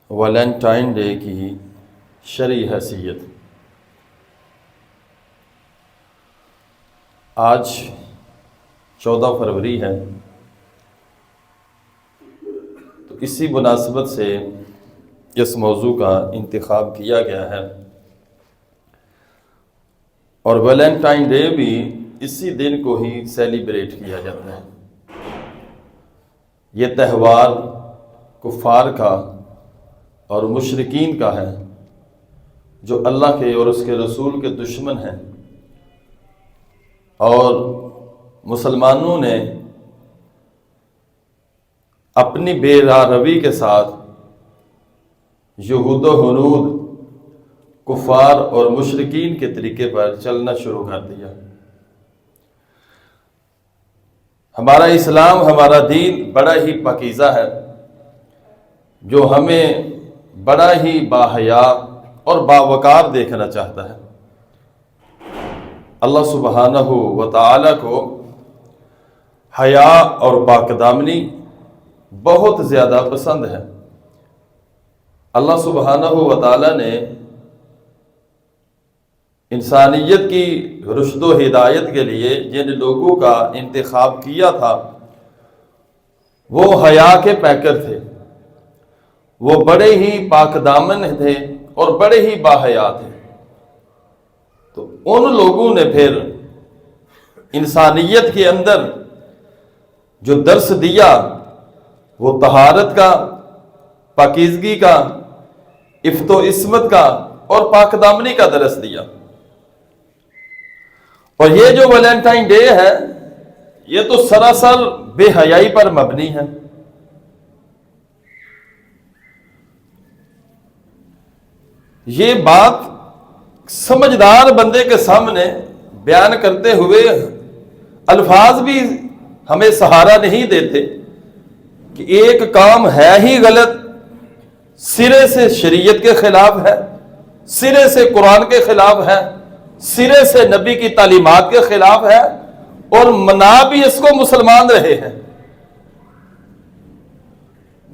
Valentine day کی شرعی حیثیت۔ آج 14 فروری ہے، تو اسی مناسبت سے اس موضوع کا انتخاب کیا گیا ہے، اور ویلنٹائن ڈے بھی اسی دن کو ہی سیلیبریٹ کیا جاتا ہے۔ یہ تہوار کفار کا اور مشرکین کا ہے، جو اللہ کے اور اس کے رسول کے دشمن ہیں، اور مسلمانوں نے اپنی بے راہ روی کے ساتھ یہود و ہنود، کفار اور مشرکین کے طریقے پر چلنا شروع کر دیا۔ ہمارا اسلام، ہمارا دین بڑا ہی پاکیزہ ہے، جو ہمیں بڑا ہی باحیا اور باوقار دیکھنا چاہتا ہے۔ اللہ سبحانہ و تعالی کو حیا اور پاک دامنی بہت زیادہ پسند ہے۔ اللہ سبحانہ و تعالی نے انسانیت کی رشد و ہدایت کے لیے جن لوگوں کا انتخاب کیا تھا، وہ حیا کے پیکر تھے، وہ بڑے ہی پاک دامن تھے اور بڑے ہی باحیا تھے۔ تو ان لوگوں نے پھر انسانیت کے اندر جو درس دیا، وہ طہارت کا، پاکیزگی کا، عفت و عصمت کا اور پاک دامنی کا درس دیا۔ اور یہ جو ویلنٹائن ڈے ہے، یہ تو سراسر بے حیائی پر مبنی ہے۔ یہ بات سمجھدار بندے کے سامنے بیان کرتے ہوئے الفاظ بھی ہمیں سہارا نہیں دیتے کہ ایک کام ہے ہی غلط، سرے سے شریعت کے خلاف ہے، سرے سے قرآن کے خلاف ہے، سرے سے نبی کی تعلیمات کے خلاف ہے، اور منا بھی اس کو مسلمان رہے ہیں۔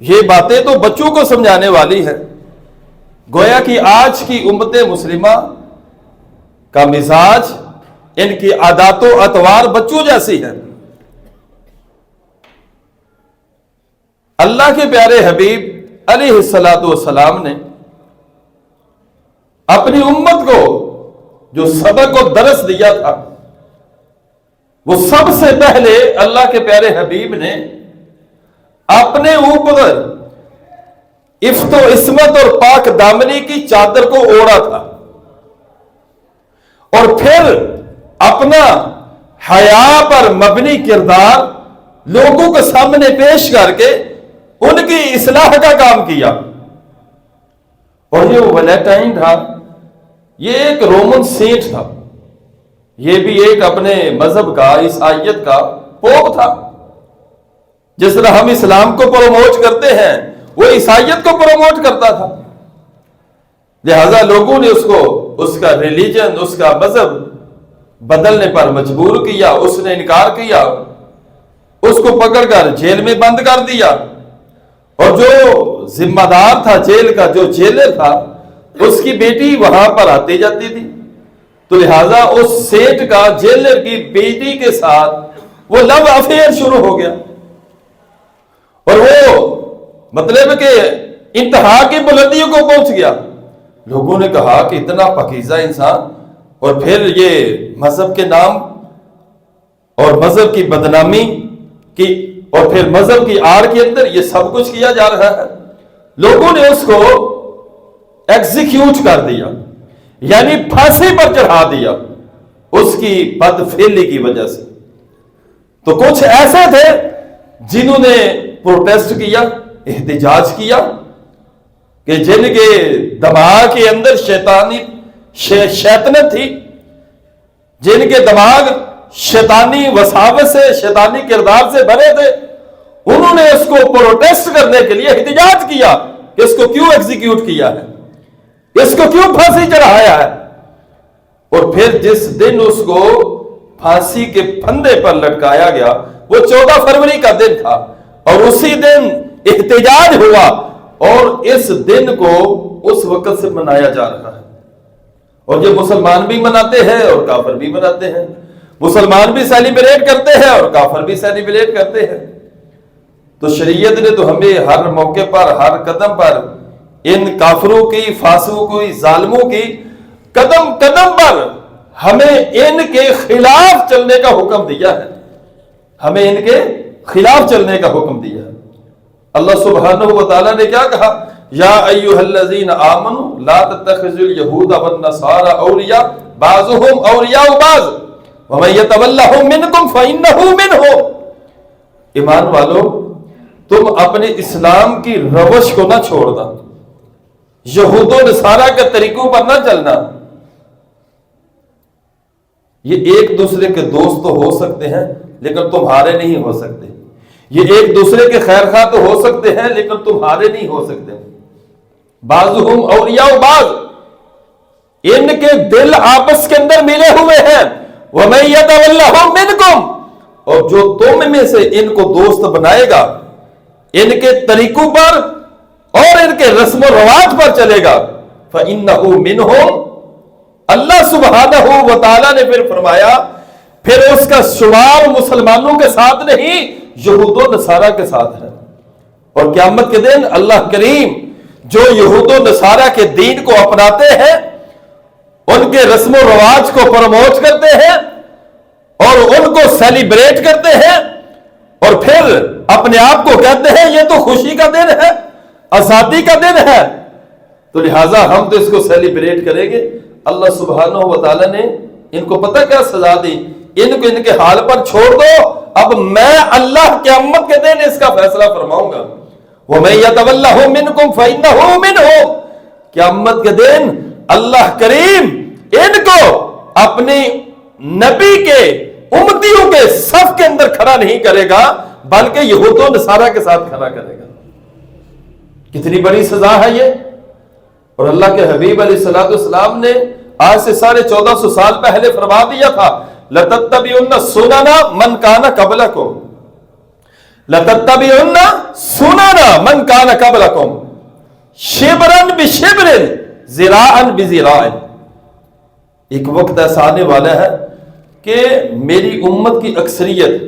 یہ باتیں تو بچوں کو سمجھانے والی ہے۔ گویا کہ آج کی امت مسلمہ کا مزاج، ان کی عادات و اطوار بچوں جیسی ہے۔ اللہ کے پیارے حبیب علیہ السلام نے اپنی امت کو جو سبق و درس دیا تھا، وہ سب سے پہلے اللہ کے پیارے حبیب نے اپنے اوپر عفت و عصمت اور پاک دامنی کی چادر کو اوڑھا تھا، اور پھر اپنا حیا پر مبنی کردار لوگوں کے سامنے پیش کر کے ان کی اصلاح کا کام کیا۔ اور یہ ویلنٹائن تھا، یہ ایک رومن سینٹ تھا، یہ بھی ایک اپنے مذہب کا، عیسائیت کا پوپ تھا۔ جس طرح ہم اسلام کو پروموٹ کرتے ہیں، وہ عیسائیت کو پروموٹ کرتا تھا۔ لہذا لوگوں نے اس کو، اس کا ریلیجن، اس کا مذہب بدلنے پر مجبور کیا۔ اس نے انکار کیا، اس کو پکڑ کر جیل میں بند کر دیا، اور جو ذمہ دار تھا جیل کا، جو جیلر تھا، اس کی بیٹی وہاں پر آتی جاتی تھی، تو لہذا اس سیٹ کا جیلر کی بیٹی کے ساتھ وہ لو افیئر شروع ہو گیا، اور وہ مطلب کہ انتہا کی بلندیوں کو پہنچ گیا۔ لوگوں نے کہا کہ اتنا پاکیزہ انسان، اور پھر یہ مذہب کے نام اور مذہب کی بدنامی کی، اور پھر مذہب کی آڑ کے اندر یہ سب کچھ کیا جا رہا ہے۔ لوگوں نے اس کو ایگزیکیوٹ کر دیا، یعنی پھانسی پر چڑھا دیا، اس کی بدفعلی کی وجہ سے۔ تو کچھ ایسے تھے جنہوں نے پروٹیسٹ کیا، احتجاج کیا، کہ جن کے دماغ کے اندر شیطنت تھی، جن کے دماغ شیطانی وساوس سے، شیطانی کردار سے بھرے تھے، انہوں نے اس کو پروٹیسٹ کرنے کے لیے احتجاج کیا کہ اس کو کیوں ایگزیکیوٹ کیا ہے، اس کو کیوں پھانسی چڑھایا ہے۔ اور پھر جس دن اس کو پھانسی کے پھندے پر لٹکایا گیا، وہ 14 فروری کا دن تھا، اور اسی دن احتجاج ہوا اور اس دن کو اس وقت سے منایا جا رہا ہے، اور یہ مسلمان بھی مناتے ہیں اور کافر بھی مناتے ہیں، مسلمان بھی سیلیبریٹ کرتے ہیں اور کافر بھی سیلیبریٹ کرتے ہیں۔ تو شریعت نے تو ہمیں ہر موقع پر، ہر قدم پر ان کافروں کی، فاسقوں کی، ظالموں کی قدم قدم پر ہمیں ان کے خلاف چلنے کا حکم دیا ہے، ہمیں ان کے خلاف چلنے کا حکم دیا ہے۔ اللہ سبحانہ و تعالیٰ نے کیا کہا؟ یا ایھا الذین آمنوا لا تتخذوا اليہود والنصارى اولیاء بعضهم اولیاء بعض ومن یتولھم منکم فانہ منھم۔ ایمان والو، تم اپنے اسلام کی روش کو نہ چھوڑنا، یہود و نصارہ کے طریقوں پر نہ چلنا۔ یہ ایک دوسرے کے دوست تو ہو سکتے ہیں لیکن تمہارے نہیں ہو سکتے، یہ ایک دوسرے کے خیر خواہ تو ہو سکتے ہیں لیکن تمہارے نہیں ہو سکتے۔ بعضهم اولیاء بعض، ان کے دل آپس کے اندر ملے ہوئے ہیں۔ وَمَن يَتَوَلَّهُم مِّنكُمْ، اور جو تم میں سے ان کو دوست بنائے گا، ان کے طریقوں پر اور ان کے رسم و رواج پر چلے گا، فَإِنَّهُ مِنْهُمْ۔ اللہ سبحانہ و تعالیٰ نے پھر فرمایا، پھر اس کا شمار مسلمانوں کے ساتھ نہیں، یہود و نصارہ کے ساتھ ہے۔ اور قیامت کے دن اللہ کریم جو یہود و نصارہ کے دین کو اپناتے ہیں، ان کے رسم و رواج کو پروموٹ کرتے ہیں اور ان کو سیلیبریٹ کرتے ہیں، اور پھر اپنے آپ کو کہتے ہیں یہ تو خوشی کا دن ہے، آزادی کا دن ہے، تو لہٰذا ہم تو اس کو سیلیبریٹ کریں گے۔ اللہ سبحانہ و تعالیٰ نے ان کو پتہ کیا سزا دی؟ ان کو ان کے حال پر چھوڑ دو، اب میں اللہ قیامت کے دن اس کا فیصلہ فرماؤں گا۔ وَمَن يَتَوَلَّهُم مِّنكُمْ فَإِنَّهُ مِنْهُمْ۔ قیامت کے دن اللہ کریم ان کو اپنی نبی کے امتیوں کے صف کے اندر کھڑا نہیں کرے گا بلکہ یہود و نصارہ کے ساتھ کھڑا کرے گا۔ کتنی بڑی سزا ہے یہ! اور اللہ کے حبیب علیہ الصلوۃ والسلام نے آج سے 1450 سال پہلے فرما دیا تھا، لَتَتَّبِعُنَّ سُنَنَ مَنْ كَانَ قَبْلَكُمْ، لَتَتَّبِعُنَّ سُنَنَ مَنْ كَانَ قَبْلَكُمْ شِبْرًا بِشِبْرٍ ذِرَاعًا بِذِرَاعٍ۔ ایک وقت ایسا آنے والا ہے کہ میری امت کی اکثریت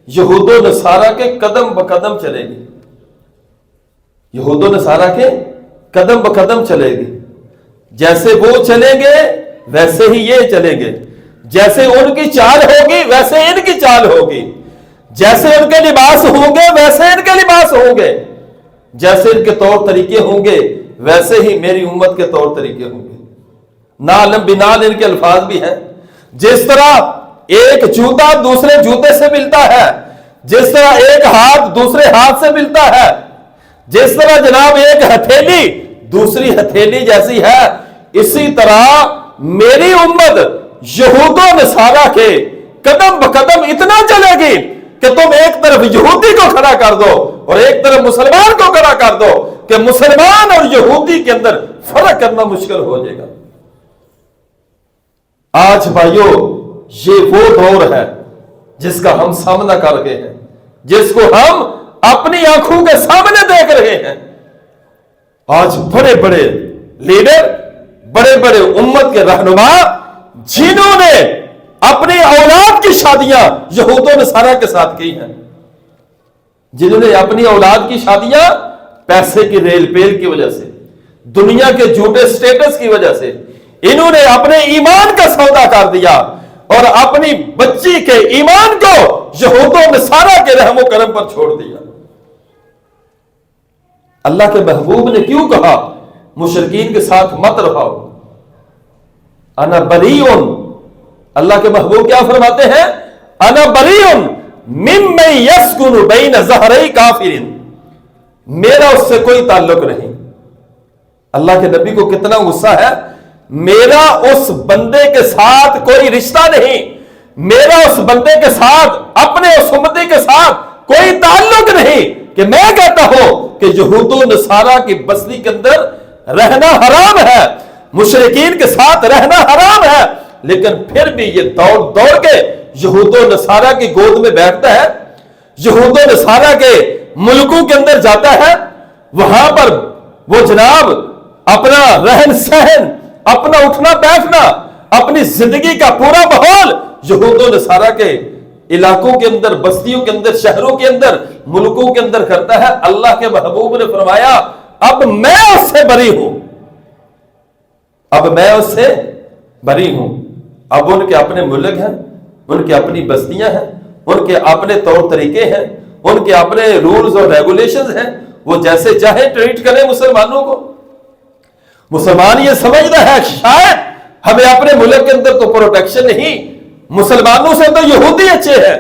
یہود و نصارہ کے قدم بقدم چلے گی، یہود و نصارہ کے قدم بقدم چلے گی، جیسے وہ چلیں گے ویسے ہی یہ چلیں گے، جیسے ان کی چال ہوگی ویسے ان کی چال ہوگی، جیسے ان کے لباس ہوں گے ویسے ان کے لباس ہوں گے، جیسے ان کے طور طریقے ہوں گے ویسے ہی میری امت کے طور طریقے ہوں گے۔ نالم بنال ان کے الفاظ بھی ہیں، جس طرح ایک جوتا دوسرے جوتے سے ملتا ہے، جس طرح ایک ہاتھ دوسرے ہاتھ سے ملتا ہے، جس طرح جناب ایک ہتھیلی دوسری ہتھیلی جیسی ہے، اسی طرح میری امت یہود و نصارہ کے قدم بقدم اتنا چلے گی کہ تم ایک طرف یہودی کو کھڑا کر دو اور ایک طرف مسلمان کو کھڑا کر دو کہ مسلمان اور یہودی کے اندر فرق کرنا مشکل ہو جائے گا۔ آج بھائیو، یہ وہ دور ہے جس کا ہم سامنا کر رہے ہیں، جس کو ہم اپنی آنکھوں کے سامنے دیکھ رہے ہیں۔ آج بڑے بڑے لیڈر، بڑے بڑے امت کے رہنما، جنہوں نے اپنی اولاد کی شادیاں یہود و نصارہ کے ساتھ کی ہیں، جنہوں نے اپنی اولاد کی شادیاں پیسے کی ریل پیل کی وجہ سے، دنیا کے جھوٹے سٹیٹس کی وجہ سے، انہوں نے اپنے ایمان کا سودا کر دیا اور اپنی بچی کے ایمان کو یہود و نصارہ کے رحم و کرم پر چھوڑ دیا۔ اللہ کے محبوب نے کیوں کہا مشرکین کے ساتھ مت رہو؟ انا بریئن، اللہ کے محبوب کیا فرماتے ہیں؟ انا بریئن ممن یسکن بین ظہری کافر، میرا اس سے کوئی تعلق نہیں۔ اللہ کے نبی کو کتنا غصہ ہے، میرا اس بندے کے ساتھ کوئی رشتہ نہیں، میرا اس بندے کے ساتھ، اپنے اس امتی کے ساتھ کوئی تعلق نہیں کہ میں کہتا ہوں کہ یہود و نصارہ کی بستی کے اندر رہنا حرام ہے، مشرکین کے ساتھ رہنا حرام ہے، لیکن پھر بھی یہ دوڑ دوڑ کے یہود و نصارہ کی گود میں بیٹھتا ہے، یہود و نصارہ کے ملکوں کے اندر جاتا ہے، وہاں پر وہ جناب اپنا رہن سہن، اپنا اٹھنا بیٹھنا، اپنی زندگی کا پورا ماحول یہود و نصارہ کے علاقوں کے اندر، بستیوں کے اندر، شہروں کے اندر، ملکوں کے اندر کرتا ہے۔ اللہ کے محبوب نے فرمایا اب میں اس سے بری ہوں، اب میں اس سے بری ہوں۔ اب ان کے اپنے ملک ہیں، ان کی اپنی بستیاں ہیں، ان کے اپنے طور طریقے ہیں، ان کے اپنے رولز اور ریگولیشنز ہیں، وہ جیسے چاہے ٹریٹ کریں مسلمانوں کو۔ مسلمان یہ سمجھتا ہے شاید ہمیں اپنے ملک کے اندر تو پروٹیکشن نہیں، مسلمانوں سے تو یہودی اچھے ہیں،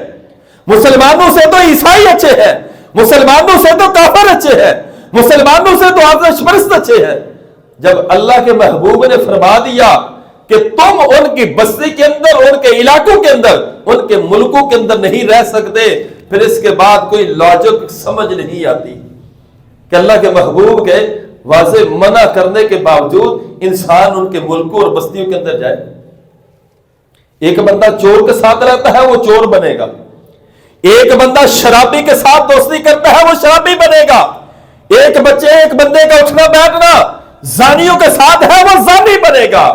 مسلمانوں سے تو عیسائی اچھے ہیں، مسلمانوں سے تو کافر اچھے ہیں، مسلمانوں سے تو آتش پرست اچھے ہیں۔ جب اللہ کے محبوب نے فرما دیا کہ تم ان کی بستی کے اندر، ان کے علاقوں کے اندر، ان کے ملکوں کے اندر نہیں رہ سکتے، پھر اس کے بعد کوئی لاجک سمجھ نہیں آتی کہ اللہ کے محبوب کے واضح منع کرنے کے باوجود انسان ان کے ملکوں اور بستیوں کے اندر جائے۔ ایک بندہ چور کے ساتھ رہتا ہے وہ چور بنے گا، ایک بندہ شرابی کے ساتھ دوستی کرتا ہے وہ شرابی بنے گا، ایک بندے کا اٹھنا بیٹھنا زانیوں کے ساتھ ہے وہ زانی بنے گا،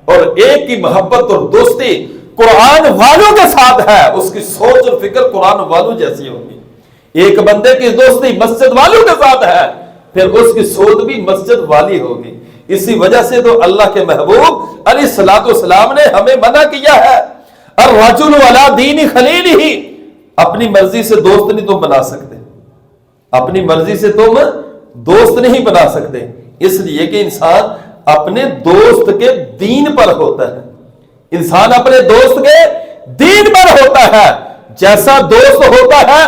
اور ایک کی محبت اور دوستی قرآن والوں کے ساتھ ہے، اس کی سوچ اور فکر قرآن والوں جیسی ہوگی۔ ایک بندے کی دوستی مسجد والوں کے ساتھ ہے، پھر اس کی سوچ بھی مسجد والی ہوگی۔ اسی وجہ سے تو اللہ کے محبوب علیہ الصلوۃ والسلام نے ہمیں منع کیا ہے، الرجل علی دین خلیلہ، اپنی مرضی سے دوست نہیں تم بنا سکتے، اپنی مرضی سے تم دوست نہیں بنا سکتے، اس لیے کہ انسان اپنے دوست کے دین پر ہوتا ہے، انسان اپنے دوست کے دین پر ہوتا ہے۔ جیسا دوست ہوتا ہے،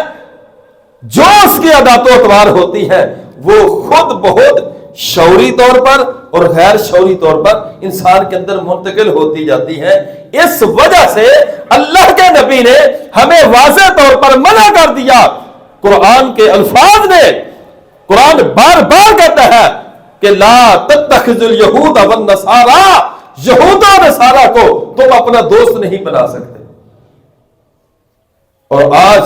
جو اس کی عادات و اطوار ہوتی ہے، وہ خود بہت شعوری طور پر اور غیر شعوری طور پر انسان کے اندر منتقل ہوتی جاتی ہے۔ اس وجہ سے اللہ کے نبی نے ہمیں واضح طور پر منع کر دیا۔ قرآن کے الفاظ نے، قرآن بار بار کہتا ہے کہ لا تتخذوا اليہود والنصارى، یہود و نصارہ کو تم اپنا دوست نہیں بنا سکتے۔ اور آج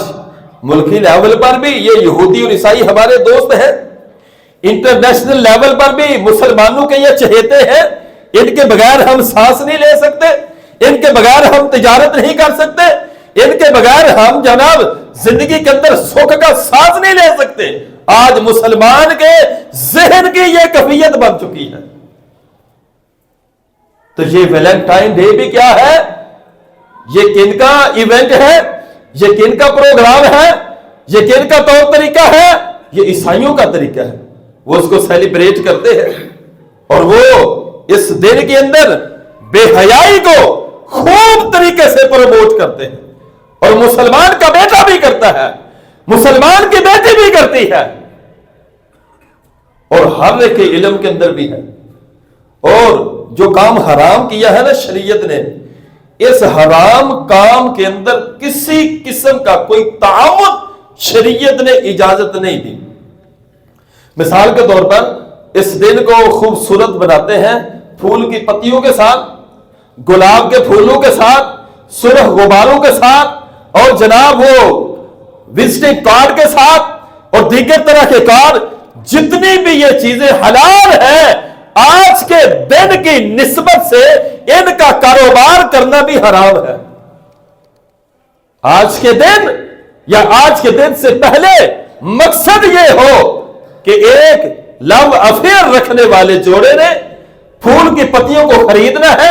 ملکی لیول پر بھی یہ یہودی اور عیسائی ہمارے دوست ہیں، انٹرنیشنل لیول پر بھی مسلمانوں کے یہ چہیتے ہیں، ان کے بغیر ہم سانس نہیں لے سکتے، ان کے بغیر ہم تجارت نہیں کر سکتے، ان کے بغیر ہم جناب زندگی کے اندر سکھ کا سانس نہیں لے سکتے۔ آج مسلمان کے ذہن کی یہ کیفیت بن چکی ہے۔ تو یہ ویلنٹائن ڈے بھی کیا ہے؟ یہ کن کا ایونٹ ہے؟ یہ کن کا پروگرام ہے؟ یہ کن کا طور طریقہ ہے؟ یہ عیسائیوں کا طریقہ ہے، وہ اس کو سیلیبریٹ کرتے ہیں، اور وہ اس دن کے اندر بے حیائی کو خوب طریقے سے پروموٹ کرتے ہیں، اور مسلمان کا بیٹا بھی کرتا ہے، مسلمان کی بیٹی بھی کرتی ہے، اور ہر ایک کے علم کے اندر بھی ہے۔ اور جو کام حرام کیا ہے نا شریعت نے، اس حرام کام کے اندر کسی قسم کا کوئی تعاون شریعت نے اجازت نہیں دی۔ مثال کے طور پر اس دن کو خوبصورت بناتے ہیں پھول کی پتیوں کے ساتھ، گلاب کے پھولوں کے ساتھ، سرخ غباروں کے ساتھ، اور جناب وہ وزٹنگ کارڈ کے ساتھ، اور دیگر طرح کے کارڈ، جتنی بھی یہ چیزیں حلال ہیں، آج کے دن کی نسبت سے ان کا کاروبار کرنا بھی حرام ہے۔ آج کے دن یا آج کے دن سے پہلے مقصد یہ ہو کہ ایک لو افیئر رکھنے والے جوڑے نے پھول کی پتیوں کو خریدنا ہے،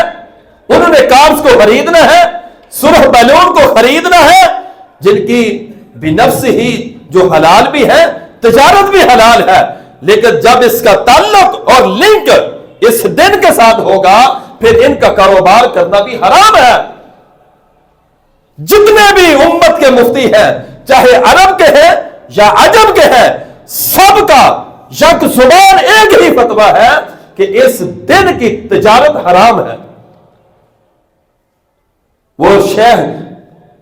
انہوں نے کارڈز کو خریدنا ہے، سرخ بیلون کو خریدنا ہے، جن کی بنفس ہی جو حلال بھی ہے، تجارت بھی حلال ہے، لیکن جب اس کا تعلق اور لنک اس دن کے ساتھ ہوگا پھر ان کا کاروبار کرنا بھی حرام ہے۔ جتنے بھی امت کے مفتی ہیں، چاہے عرب کے ہیں یا عجم کے ہیں، سب کا یک زبان ایک ہی فتویٰ ہے کہ اس دن کی تجارت حرام ہے۔ وہ شیخ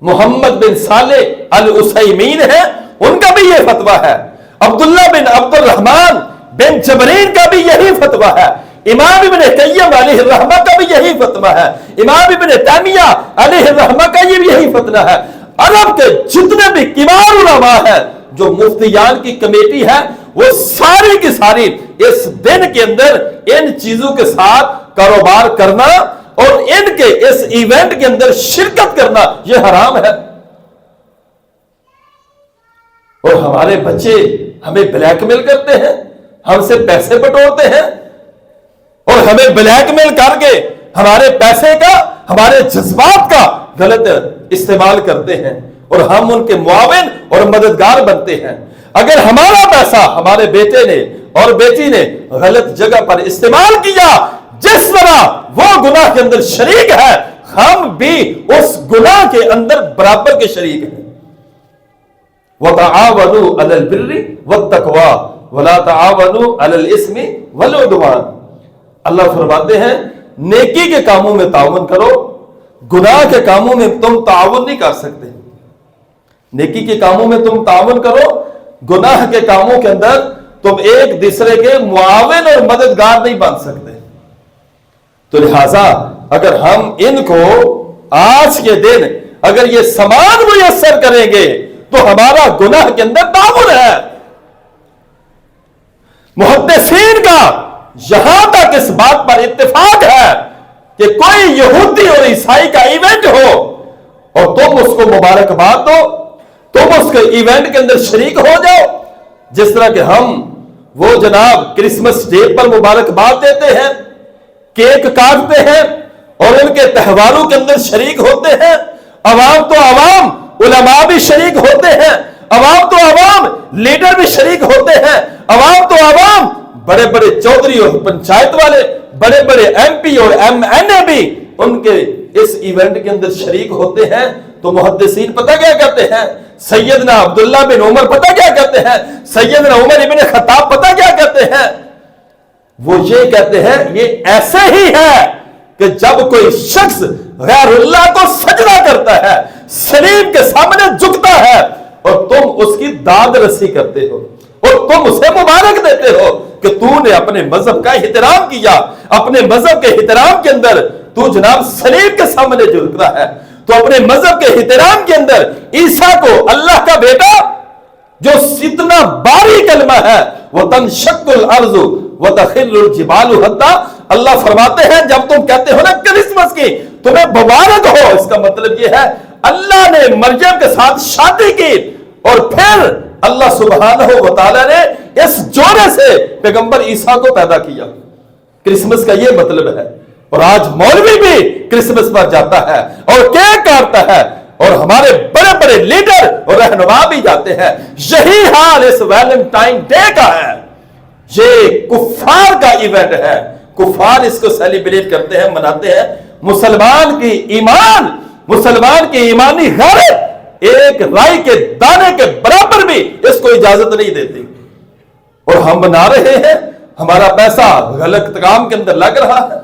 محمد بن صالح العثیمین ہے، ان کا بھی یہ فتویٰ ہے، عبداللہ بن عبد الرحمن بن جبرین کا بھی یہی فتویٰ ہے، امام ابن قیم علیہ الرحمہ کا بھی یہی فتویٰ ہے، امام ابن تیمیہ علیہ الرحمہ کا یہ بھی یہی فتویٰ ہے۔ عرب کے جتنے بھی کبار علماء ہیں، جو مفتیان کی کمیٹی ہے، وہ ساری کی ساری اس دن کے اندر ان چیزوں کے ساتھ کاروبار کرنا اور ان کے اس ایونٹ کے اندر شرکت کرنا یہ حرام ہے. اور ہمارے بچے ہمیں بلیک میل کرتے ہیں, ہم سے پیسے بٹورتے ہیں اور ہمیں بلیک میل کر کے ہمارے پیسے کا, ہمارے جذبات کا غلط استعمال کرتے ہیں اور ہم ان کے معاون اور مددگار بنتے ہیں. اگر ہمارا پیسہ ہمارے بیٹے نے اور بیٹی نے غلط جگہ پر استعمال کیا, جس طرح وہ گناہ کے اندر شریک ہے, ہم بھی اس گناہ کے اندر برابر کے شریک ہیں. وَتَعَاوَنُوا عَلَى الْبِرِّ وَالتَّقْوَى وَلَا تَعَاوَنُوا عَلَى الْإِثْمِ وَالْعُدْوَانِ. اللہ فرماتے ہیں نیکی کے کاموں میں تعاون کرو, گناہ کے کاموں میں تم تعاون نہیں کر سکتے. نیکی کے کاموں میں تم تعاون کرو, گناہ کے کاموں کے اندر تم ایک دوسرے کے معاون اور مددگار نہیں بن سکتے. تو لہذا اگر ہم ان کو آج کے دن اگر یہ سامان میسر کریں گے تو ہمارا گناہ کے اندر تعاون ہے. محدثین کا یہاں تک اس بات پر اتفاق ہے کہ کوئی یہودی اور عیسائی کا ایونٹ ہو اور تم اس کو مبارکباد دو, تم اس کے ایونٹ کے اندر شریک ہو جاؤ, جس طرح کہ ہم وہ جناب کرسمس ڈے پر مبارکباد دیتے ہیں, کیک کاٹتے ہیں اور ان کے تہواروں کے اندر شریک ہوتے ہیں. عوام تو عوام, علماء بھی شریک ہوتے ہیں, عوام تو عوام لیڈر بھی شریک ہوتے ہیں, عوام تو عوام بڑے بڑے چودھری اور پنچایت والے, بڑے بڑے ایم پی اور ایم این اے بھی ان کے اس ایونٹ کے اندر شریک ہوتے ہیں. تو محدثین پتہ کیا کہتے ہیں, سیدنا عبداللہ بن عمر پتہ کیا کہتے ہیں, سیدنا عمر ابن خطاب پتہ کیا کہتے ہیں, وہ یہ کہتے ہیں یہ ایسے ہی ہے کہ جب کوئی شخص غیر اللہ کو سجدہ کرتا ہے, صلیب کے سامنے جھکتا ہے اور تم اس کی داد رسی کرتے ہو اور تم اسے مبارک دیتے ہو کہ تو نے اپنے مذہب کا احترام کیا, اپنے مذہب کے احترام کے اندر تو جناب صلیب کے سامنے جھک رہا ہے, تو اپنے مذہب کے احترام کے اندر عیسیٰ کو اللہ کا بیٹا جو اتنا باری کلمہ ہے, وَتَنشَقُّ الْأَرْضُ وَتَخِرُّ الْجِبَالُ حَتَّى, اللہ فرماتے ہیں جب تم کہتے ہو نا کرسمس کی تمہیں مبارک ہو, اس کا مطلب یہ ہے اللہ نے مریم کے ساتھ شادی کی اور پھر اللہ سبحانہ و تعالیٰ نے اس جوڑے سے پیغمبر عیسیٰ کو پیدا کیا. کرسمس کا یہ مطلب ہے. اور آج مولوی بھی کرسمس پر جاتا ہے اور کیک کاٹتا ہے اور ہمارے بڑے بڑے لیڈر اور رہنما بھی جاتے ہیں. یہی حال اس ویلنٹائن ڈے کا ہے. یہ کفار کا ایونٹ ہے, کفار اس کو سیلیبریٹ کرتے ہیں, مناتے ہیں. مسلمان کی ایمان, مسلمان کی ایمانی غیرت ایک رائی کے دانے کے برابر بھی اس کو اجازت نہیں دیتی. اور ہم بنا رہے ہیں, ہمارا پیسہ غلط کام کے اندر لگ رہا ہے,